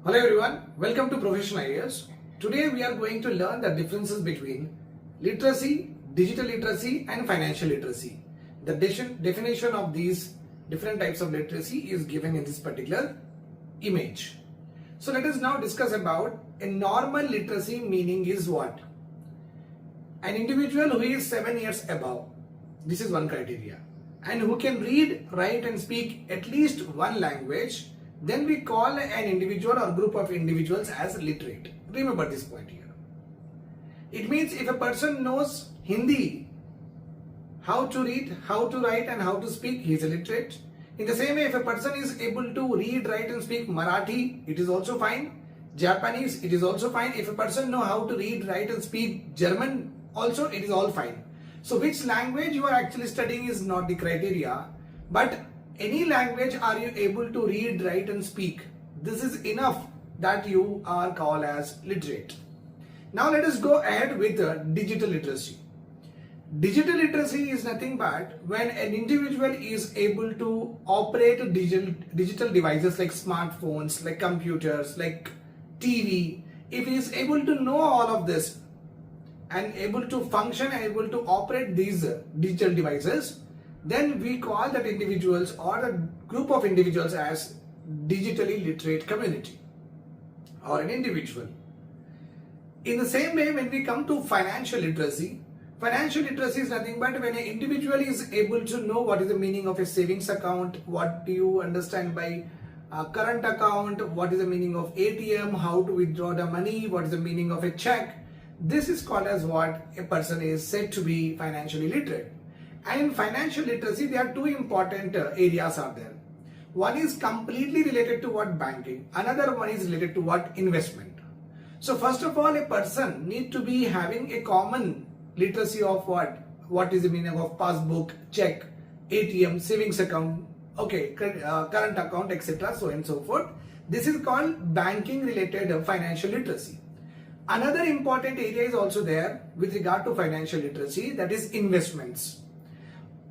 Hello everyone, welcome to Professional Ideas. Today we are going to learn the differences between literacy, digital literacy and financial literacy. The definition of these different types of literacy is given in this particular image. So let us now discuss about a normal literacy meaning is what? An individual who is 7 years above, this is one criteria, and who can read, write and speak at least one language, then we call an individual or group of individuals as literate. Remember this point here. It means if a person knows Hindi, how to read, how to write and how to speak, he is a literate. In the same way, if a person is able to read, write and speak Marathi, it is also fine. Japanese, it is also fine. If a person know how to read, write and speak German, also it is all fine. So which language you are actually studying is not the criteria, but any language are you able to read, write and speak, this is enough that you are called as literate. Now let us go ahead with digital literacy. Digital literacy is nothing but when an individual is able to operate digital devices like smartphones, like computers, like TV. If he is able to know all of this and able to function and able to operate these digital devices, then we call that individuals or a group of individuals as digitally literate community or an individual. In the same way, when we come to financial literacy is nothing but when an individual is able to know what is the meaning of a savings account, what do you understand by a current account, what is the meaning of ATM, how to withdraw the money, what is the meaning of a check. This is called as what a person is said to be financially literate. And in financial literacy, there are two important areas are there. One is completely related to what banking, another one is related to what investment. So first of all, a person need to be having a common literacy of what is the meaning of passbook, check, ATM, savings account, okay, current account, etc. so and so forth. This is called banking related financial literacy. Another important area is also there with regard to financial literacy, that is investments.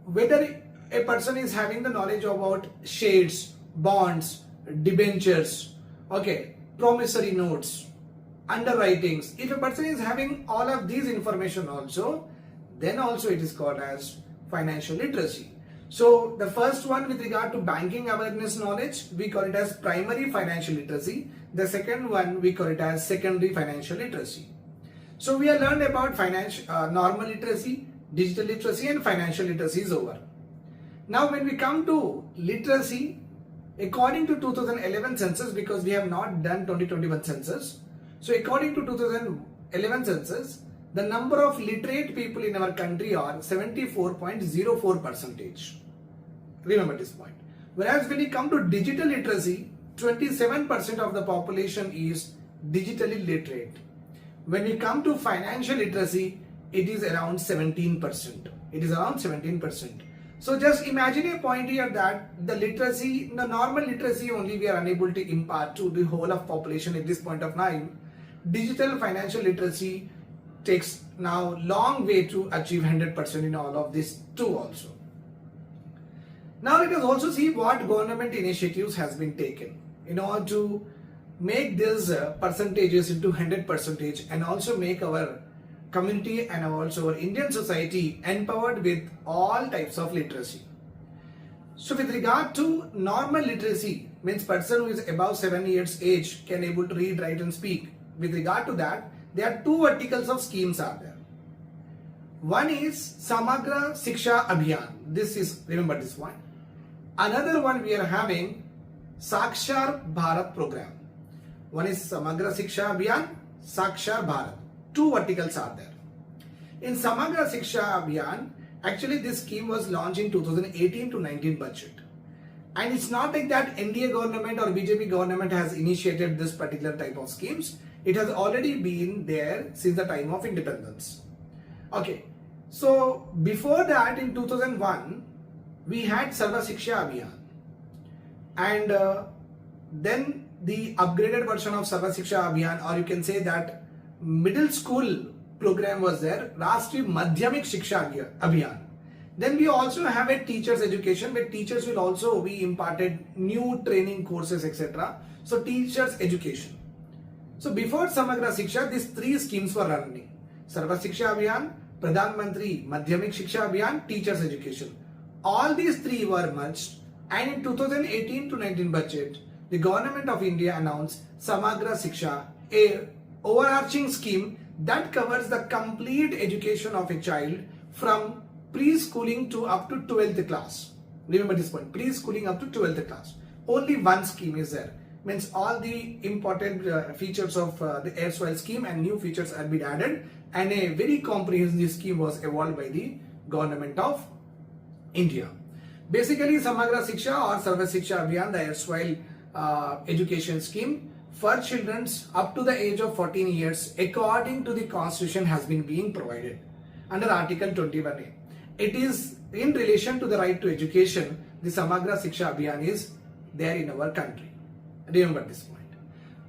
Whether a person is having the knowledge about shares, bonds, debentures, okay, promissory notes, underwritings. If a person is having all of these information also, then also it is called as financial literacy. So the first one with regard to banking awareness knowledge, we call it as primary financial literacy. The second one we call it as secondary financial literacy. So we have learned about normal literacy, digital literacy and financial literacy is over. Now when we come to literacy, according to 2011 census, because we have not done 2021 census, so according to 2011 census, the number of literate people in our country are 74.04%. Remember this point. Whereas when we come to digital literacy, 27% of the population is digitally literate. When we come to financial literacy, it is around 17%. It is around 17%. So just imagine a point here that the literacy, the normal literacy only we are unable to impart to the whole of population at this point of time. Digital financial literacy takes now long way to achieve 100% in all of this too also. Now let us also see what government initiatives has been taken in order to make these percentages into 100% and also make our community and also our Indian society empowered with all types of literacy. So with regard to normal literacy, means person who is above 7 years age can able to read, write and speak. With regard to that, there are two verticals of schemes are there. One is Samagra Shiksha Abhiyan. This is, remember this one. Another one we are having Sakshar Bharat program. One is Samagra Shiksha Abhiyan, Sakshar Bharat. Two verticals are there. In Samagra Shiksha Abhiyan, actually this scheme was launched in 2018 to 19 budget. And it's not like that NDA government or BJP government has initiated this particular type of schemes. It has already been there since the time of independence. Okay, so before that in 2001, we had Sarva Shiksha Abhiyan. And then the upgraded version of Sarva Shiksha Abhiyan, or you can say that middle school program was there, Rashtriya Madhyamik Shiksha Abhiyan. Then we also have a teachers education where teachers will also be imparted new training courses, etc. So teachers education. So before Samagra Shiksha, these three schemes were running. Sarva Shiksha Abhiyan, Pradhan Mantri Madhyamik Shiksha Abhiyan, teachers education. All these three were merged, and in 2018 to 19 budget, the government of India announced Samagra Shiksha, a overarching scheme that covers the complete education of a child from preschooling to up to 12th class. Remember this point, preschooling up to 12th class. Only one scheme is there. Means all the important features of the erstwhile scheme and new features have been added, and a very comprehensive scheme was evolved by the government of India. Basically, Samagra Shiksha or Sarva Shiksha Abhiyan, the erstwhile education scheme for children up to the age of 14 years according to the constitution has been being provided under Article 21A. It is in relation to the right to education. The Samagra Shiksha Abhiyan is there in our country. Remember this point.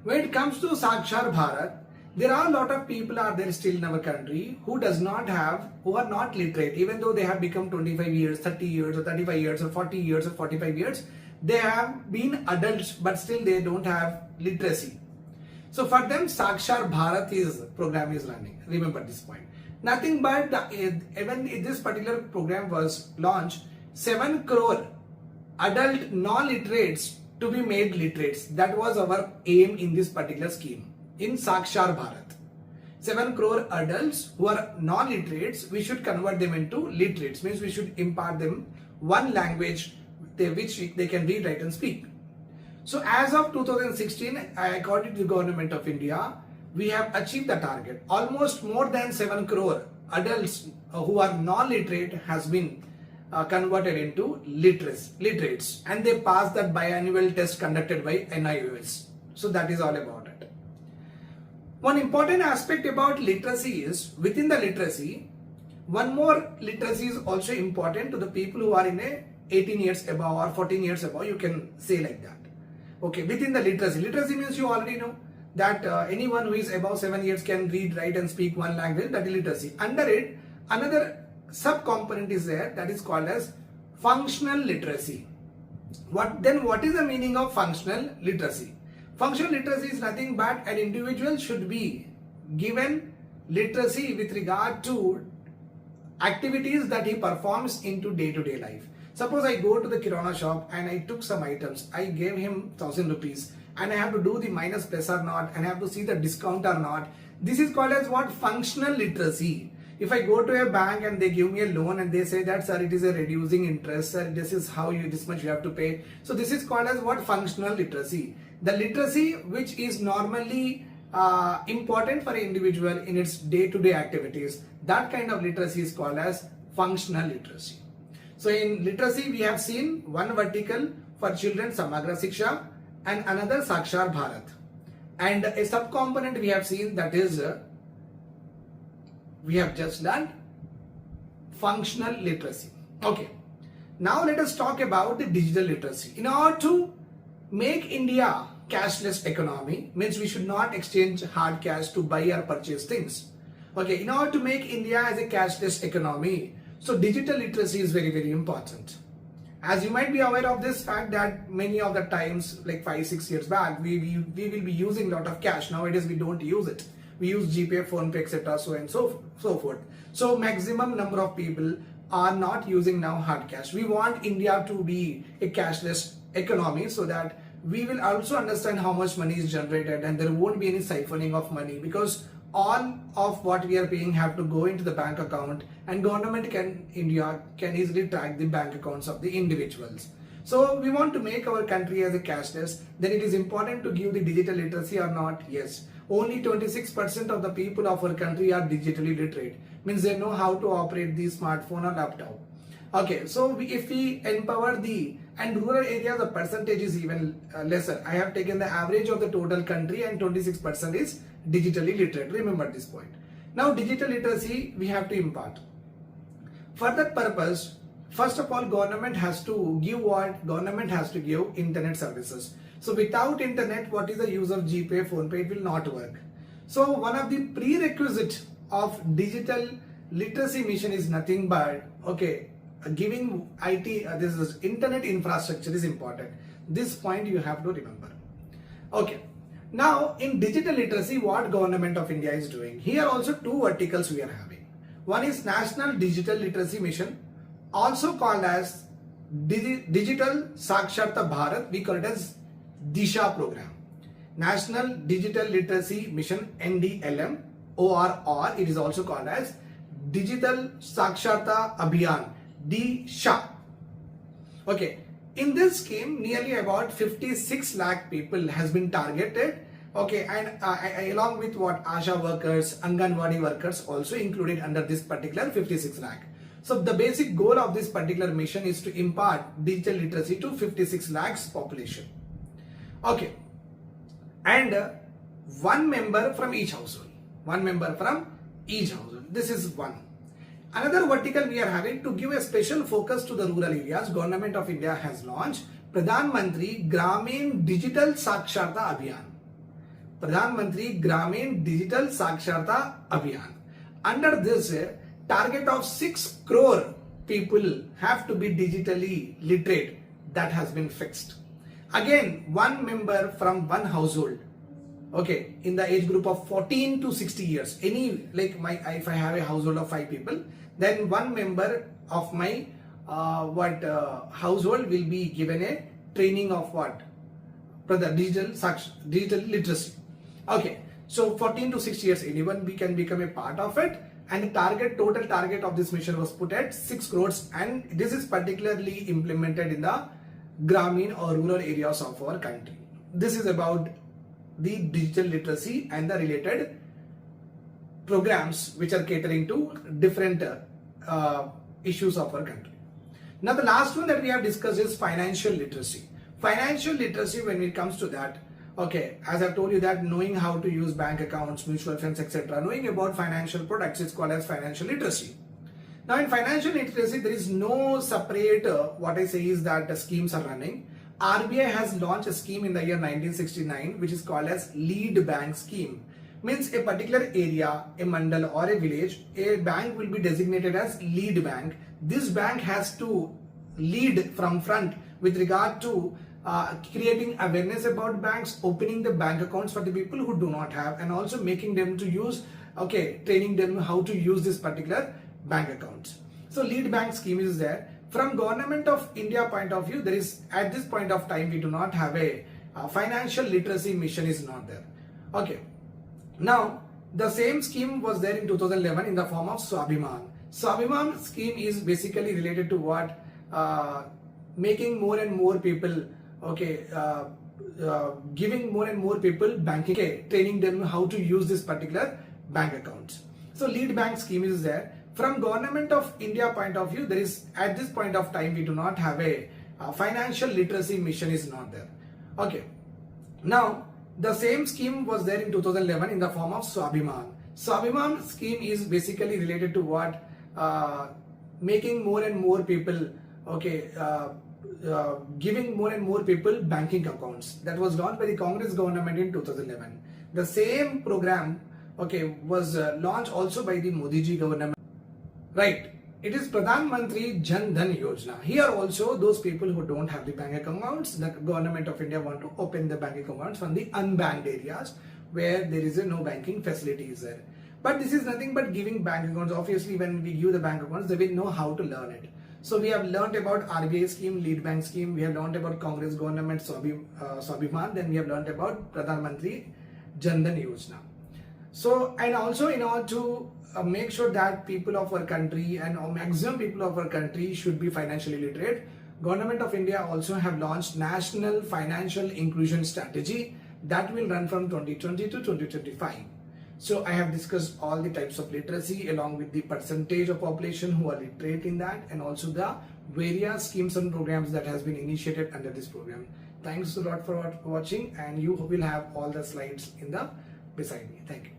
When it comes to Sakshar Bharat, there are a lot of people are there still in our country who are not literate, even though they have become 25 years, 30 years or 35 years or 40 years or 45 years. They have been adults, but still they don't have literacy. So for them, Sakshar Bharat program is running. Remember this point. Nothing but even if this particular program was launched, 7 crore adult non-literates to be made literates. That was our aim in this particular scheme. In Sakshar Bharat, 7 crore adults who are non-literates, we should convert them into literates. Means we should impart them one language which they can read, write and speak. So as of 2016, according to the government of India, we have achieved the target. Almost more than 7 crore adults who are non-literate has been converted into literates, and they passed that biannual test conducted by NIOS. So that is all about it. One important aspect about literacy is, within the literacy, one more literacy is also important to the people who are in a 18 years above or 14 years above, you can say like that. Okay, within the literacy means you already know that anyone who is above 7 years can read, write and speak one language, that is literacy. Under it, another sub-component is there that is called as functional literacy. What is the meaning of functional literacy? Functional literacy is nothing but an individual should be given literacy with regard to activities that he performs into day-to-day life. Suppose I go to the Kirana shop and I took some items, I gave him 1000 rupees and I have to do the minus plus or not and I have to see the discount or not. This is called as what? Functional literacy. If I go to a bank and they give me a loan and they say that, sir, it is a reducing interest, sir, this is how this much you have to pay. So this is called as what? Functional literacy. The literacy which is normally important for an individual in its day-to-day activities, that kind of literacy is called as functional literacy. So in literacy, we have seen one vertical for children, Samagra Shiksha, and another Sakshar Bharat. And a sub-component we have seen, that is, we have just learned functional literacy. Okay. Now let us talk about the digital literacy. In order to make India cashless economy, means we should not exchange hard cash to buy or purchase things. Okay. In order to make India as a cashless economy, so digital literacy is very, very important. As you might be aware of this fact that many of the times, like 5-6 years back, we will be using a lot of cash. Nowadays we don't use it. We use GPay, PhonePe, etc. so and so forth. So maximum number of people are not using now hard cash. We want India to be a cashless economy so that we will also understand how much money is generated and there won't be any siphoning of money, because all of what we are paying have to go into the bank account, and India can easily track the bank accounts of the individuals. So we want to make our country as a cashless. Then it is important to give the digital literacy or not? Yes. Only 26% of the people of our country are digitally literate. Means they know how to operate the smartphone or laptop. Okay, so if we empower and rural areas, the percentage is even lesser. I have taken the average of the total country and 26% is digitally literate. Remember this point. Now digital literacy we have to impart. For that purpose, first of all, government has to give what? Government has to give internet services. So without internet, what is the use of GPay, PhonePe? It will not work. So one of the prerequisite of digital literacy mission is nothing but, okay, giving IT, this is internet infrastructure is important. This point you have to remember. Okay. Now in digital literacy, what government of India is doing? Here also two verticals we are having. One is National Digital Literacy Mission, also called as Digital Saksharta Bharat. We call it as DISHA program. National Digital Literacy Mission, NDLM, ORR, it is also called as Digital Saksharta Abhiyan, DISHA. Okay, in this scheme, nearly about 56 lakh people has been targeted. Okay, and along with what ASHA workers, Anganwadi workers also included under this particular 56 lakh. So the basic goal of this particular mission is to impart digital literacy to 56 lakhs population. Okay, and one member from each household. One member from each household. This is one. Another vertical we are having to give a special focus to the rural areas. Government of India has launched Pradhan Mantri Gramin Digital Saksharta Abhiyan. Pradhan Mantri Gramin Digital Saksharta Abhiyan. Under this, target of 6 crore people have to be digitally literate. That has been fixed. Again, one member from one household. Okay, in the age group of 14 to 60 years. Any, like if I have a household of 5 people, then one member of my household will be given a training of what? Digital literacy. Okay, so 14 to 60 years, anyone can become a part of it. And the total target of this mission was put at 6 crores, and this is particularly implemented in the Gramin or rural areas of our country. This is about the digital literacy and the related programs which are catering to different issues of our country. Now the last one that we have discussed is financial literacy. Financial literacy, when it comes to that, okay, as I've told you that knowing how to use bank accounts, mutual funds, etc., knowing about financial products is called as financial literacy. Now in financial literacy, there is no separate, what I say is that the schemes are running. RBI has launched a scheme in the year 1969 which is called as Lead Bank Scheme. Means a particular area, a mandal or a village, a bank will be designated as lead bank. This bank has to lead from front with regard to creating awareness about banks, opening the bank accounts for the people who do not have, and also making them to use, okay, training them how to use this particular bank accounts. So lead bank scheme is there. From Government of India point of view, there is, at this point of time, we do not have a financial literacy mission is not there. Okay. Now, the same scheme was there in 2011 in the form of Swabhiman. Swabhiman scheme is basically related to what? Making more and more people, okay, giving more and more people banking, okay, training them how to use this particular bank accounts. So lead bank scheme is there. From Government of India point of view, there is, at this point of time, we do not have a financial literacy mission is not there. Okay. Now, the same scheme was there in 2011 in the form of Swabhiman. Swabhiman scheme is basically related to what? Making more and more people, okay, giving more and more people banking accounts. That was launched by the Congress government in 2011. The same program, okay, was launched also by the Modi ji government. Right. It is Pradhan Mantri Jan Dhan Yojana. Here also those people who don't have the bank accounts, the Government of India want to open the bank accounts from the unbanked areas where there is no banking facilities there. But this is nothing but giving bank accounts. Obviously, when we give the bank accounts, they will know how to learn it. So we have learnt about RBI scheme, lead bank scheme. We have learnt about Congress government Swabhiman. Then we have learnt about Pradhan Mantri Jan Dhan Yojana. So, and also in order to make sure that people of our country and maximum people of our country should be financially literate, Government of India also have launched National Financial Inclusion Strategy that will run from 2020 to 2025. So I have discussed all the types of literacy along with the percentage of population who are literate in that, and also the various schemes and programs that has been initiated under this program. Thanks a lot for watching, and you will have all the slides in the beside me. Thank you.